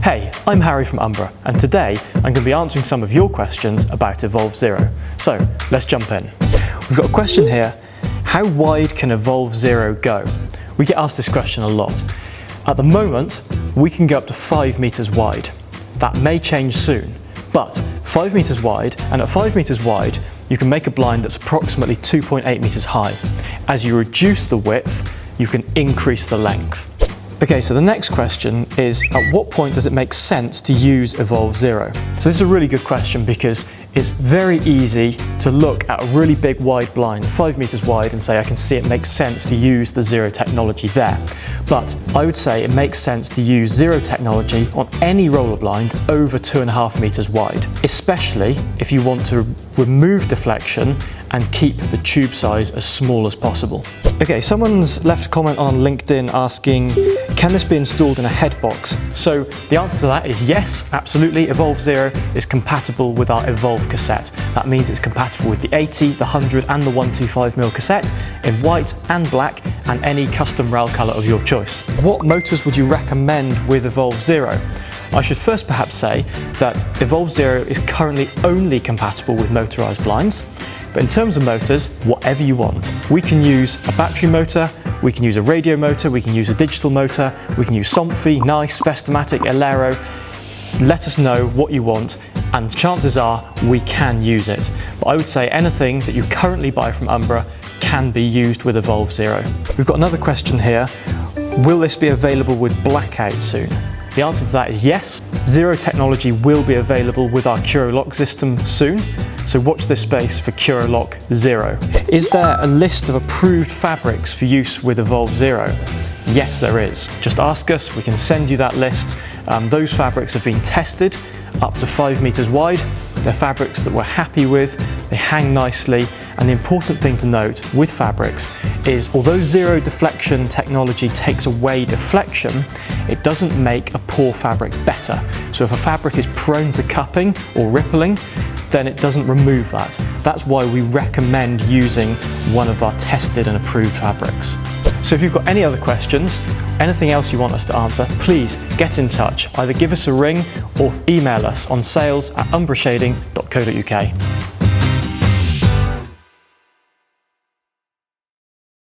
Hey, I'm Harry from Umbra, and today I'm going to be answering some of your questions about Evolve Zero. So let's jump in. We've got a question here: how wide can Evolve Zero go? We get asked this question a lot. At the moment, we can go up to 5 meters wide. That may change soon, but 5 meters wide, and at 5 meters wide, you can make a blind that's approximately 2.8 meters high. As you reduce the width, you can increase the length. Okay, so the next question is, at what point does it make sense to use Evolve Zero? So this is a really good question because it's very easy to look at a really big wide blind, 5 meters wide, and say, I can see it makes sense to use the Zero technology there. But I would say it makes sense to use Zero technology on any roller blind over 2.5 meters wide, especially if you want to remove deflection and keep the tube size as small as possible. Okay, someone's left a comment on LinkedIn asking, can this be installed in a headbox? So the answer to that is yes, absolutely. Evolve Zero is compatible with our Evolve cassette. That means it's compatible with the 80, the 100 and the 125mm cassette in white and black and any custom rail colour of your choice. What motors would you recommend with Evolve Zero? I should first perhaps say that Evolve Zero is currently only compatible with motorised blinds. But in terms of motors, whatever you want. We can use a battery motor, we can use a radio motor, we can use a digital motor, we can use Somfy, Nice, Vestomatic, Elero. Let us know what you want and chances are we can use it. But I would say anything that you currently buy from Umbra can be used with Evolve Zero. We've got another question here. Will this be available with blackout soon? The answer to that is yes. Zero technology will be available with our CuroLock system soon. So watch this space for CuroLock Zero. Is there a list of approved fabrics for use with Evolve Zero? Yes, there is. Just ask us, we can send you that list. Those fabrics have been tested up to 5 meters wide. They're fabrics that we're happy with, they hang nicely, and the important thing to note with fabrics is although zero deflection technology takes away deflection, it doesn't make a poor fabric better. So if a fabric is prone to cupping or rippling, then it doesn't remove that. That's why we recommend using one of our tested and approved fabrics. So if you've got any other questions, anything else you want us to answer, please get in touch. Either give us a ring or email us on sales@umbrashading.co.uk.